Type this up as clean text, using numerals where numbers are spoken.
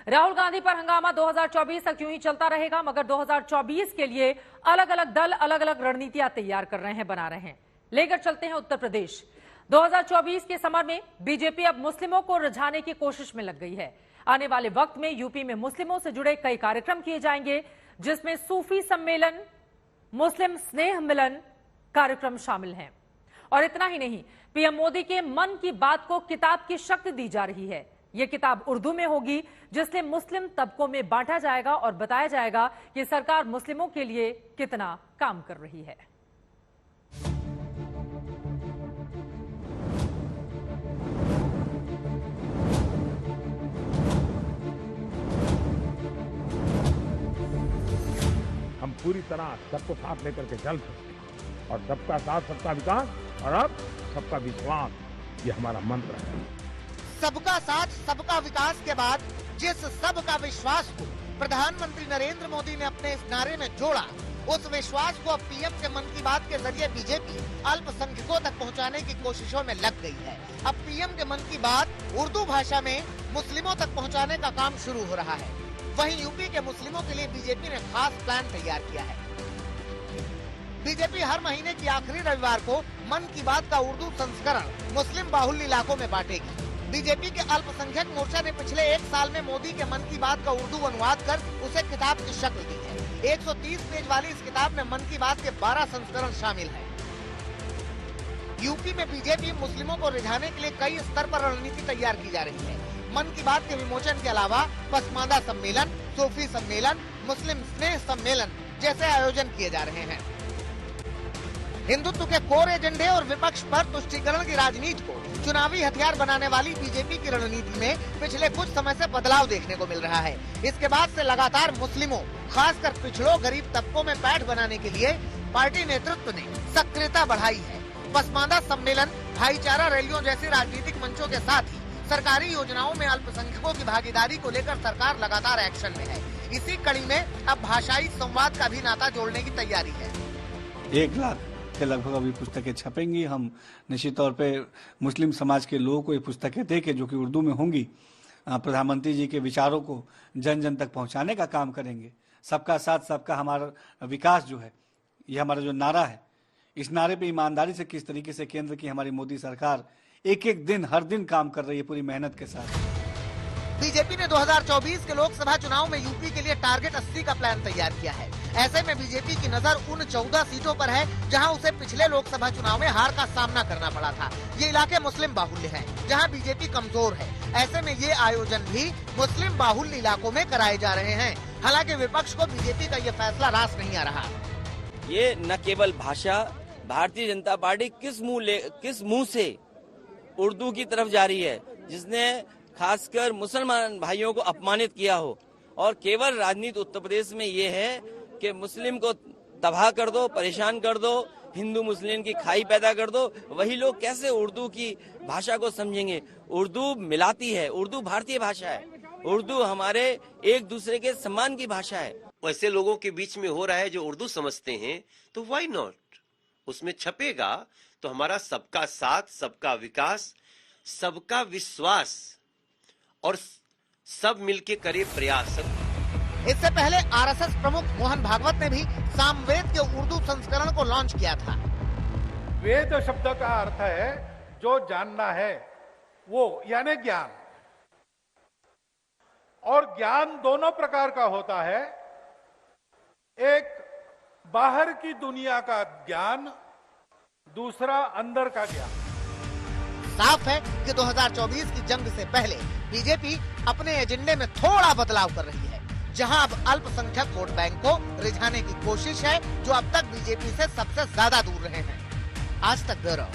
राहुल गांधी पर हंगामा 2024 तक यूं ही चलता रहेगा, मगर 2024 के लिए अलग अलग दल अलग अलग रणनीतियां तैयार कर रहे हैं, बना रहे हैं। लेकर चलते हैं उत्तर प्रदेश। 2024 के समर में बीजेपी अब मुस्लिमों को रिझाने की कोशिश में लग गई है। आने वाले वक्त में यूपी में मुस्लिमों से जुड़े कई कार्यक्रम किए जाएंगे, जिसमें सूफी सम्मेलन, मुस्लिम स्नेह मिलन कार्यक्रम शामिल हैं। और इतना ही नहीं, पीएम मोदी के मन की बात को किताब की शक्ल दी जा रही है। यह किताब उर्दू में होगी, जिससे मुस्लिम तबकों में बांटा जाएगा और बताया जाएगा कि सरकार मुस्लिमों के लिए कितना काम कर रही है। हम पूरी तरह सबको साथ लेकर के चल सकते हैं और सबका साथ सबका विकास और अब सबका विश्वास, ये हमारा मंत्र है। सबका साथ सबका विकास के बाद जिस सबका विश्वास को प्रधानमंत्री नरेंद्र मोदी ने अपने इस नारे में जोड़ा, उस विश्वास को अब पीएम के मन की बात के जरिए बीजेपी अल्पसंख्यकों तक पहुंचाने की कोशिशों में लग गई है। अब पीएम के मन की बात उर्दू भाषा में मुस्लिमों तक पहुंचाने का काम शुरू हो रहा है। वहीं यूपी के मुस्लिमों के लिए बीजेपी ने खास प्लान तैयार किया है। बीजेपी हर महीने की आखिरी रविवार को मन की बात का उर्दू संस्करण मुस्लिम बाहुल्य इलाकों में बांटेगी। बीजेपी के अल्पसंख्यक मोर्चा ने पिछले एक साल में मोदी के मन की बात का उर्दू अनुवाद कर उसे किताब की शक्ल दी है। 130 पेज वाली इस किताब में मन की बात के 12 संस्करण शामिल हैं। यूपी में बीजेपी मुस्लिमों को रिझाने के लिए कई स्तर पर रणनीति तैयार की जा रही है। मन की बात के विमोचन के अलावा पसमानदा सम्मेलन, सूफी सम्मेलन, मुस्लिम स्नेह सम्मेलन जैसे आयोजन किए जा रहे हैं। हिंदुत्व के कोर एजेंडे और विपक्ष पर तुष्टीकरण की राजनीति को चुनावी हथियार बनाने वाली बीजेपी की रणनीति में पिछले कुछ समय से बदलाव देखने को मिल रहा है। इसके बाद से लगातार मुस्लिमों, खासकर पिछड़ों, गरीब तबकों में पैठ बनाने के लिए पार्टी नेतृत्व ने सक्रियता बढ़ाई है। पसमानदा सम्मेलन, भाईचारा रैलियों जैसी राजनीतिक मंचों के साथ ही सरकारी योजनाओं में अल्पसंख्यकों की भागीदारी को लेकर सरकार लगातार एक्शन में है। इसी कड़ी में अब भाषाई संवाद का भी नाता जोड़ने की तैयारी है। 1 लाख के लगभग अभी पुस्तकें छपेंगी। हम निश्चित तौर पे मुस्लिम समाज के लोगों को ये पुस्तकें दे के, जो कि उर्दू में होंगी, प्रधानमंत्री जी के विचारों को जन जन तक पहुंचाने का काम करेंगे। सबका साथ सबका हमारा विकास जो है, ये हमारा जो नारा है, इस नारे पे ईमानदारी से किस तरीके से केंद्र की हमारी मोदी सरकार एक एक दिन हर दिन काम कर रही है पूरी मेहनत के साथ। बीजेपी ने 2024 के लोकसभा चुनाव में यूपी के लिए टारगेट 80 का प्लान तैयार किया है। ऐसे में बीजेपी की नजर उन 14 सीटों पर है जहां उसे पिछले लोकसभा चुनाव में हार का सामना करना पड़ा था। ये इलाके मुस्लिम बाहुल्य हैं, जहां बीजेपी कमजोर है। ऐसे में ये आयोजन भी मुस्लिम बाहुल्य इलाकों में कराए जा रहे हैं। हालांकि विपक्ष को बीजेपी का ये फैसला रास नहीं आ रहा। ये न केवल भाषा, भारतीय जनता पार्टी किस मुंह से उर्दू की तरफ जा रही है, जिसने खासकर मुसलमान भाइयों को अपमानित किया हो। और केवल राजनीति उत्तर प्रदेश में ये है कि मुस्लिम को तबाह कर दो, परेशान कर दो, हिंदू मुस्लिम की खाई पैदा कर दो। वही लोग कैसे उर्दू की भाषा को समझेंगे? उर्दू मिलाती है, उर्दू भारतीय भाषा है, उर्दू हमारे एक दूसरे के सम्मान की भाषा है। वैसे लोगों के बीच में हो रहा है जो उर्दू समझते हैं, तो व्हाई नॉट, उसमें छपेगा तो हमारा सबका साथ सबका विकास, सबका विश्वास और सब मिलके करे प्रयास। इससे पहले आरएसएस प्रमुख मोहन भागवत ने भी सामवेद के उर्दू संस्करण को लॉन्च किया था। वेद शब्द का अर्थ है जो जानना है वो, यानी ज्ञान। और ज्ञान दोनों प्रकार का होता है, एक बाहर की दुनिया का ज्ञान, दूसरा अंदर का ज्ञान। साफ है कि 2024 की जंग से पहले बीजेपी अपने एजेंडे में थोड़ा बदलाव कर रही है, जहां अब अल्पसंख्यक वोट बैंक को रिझाने की कोशिश है, जो अब तक बीजेपी से सबसे ज्यादा दूर रहे हैं। आज तक ब्यूरो।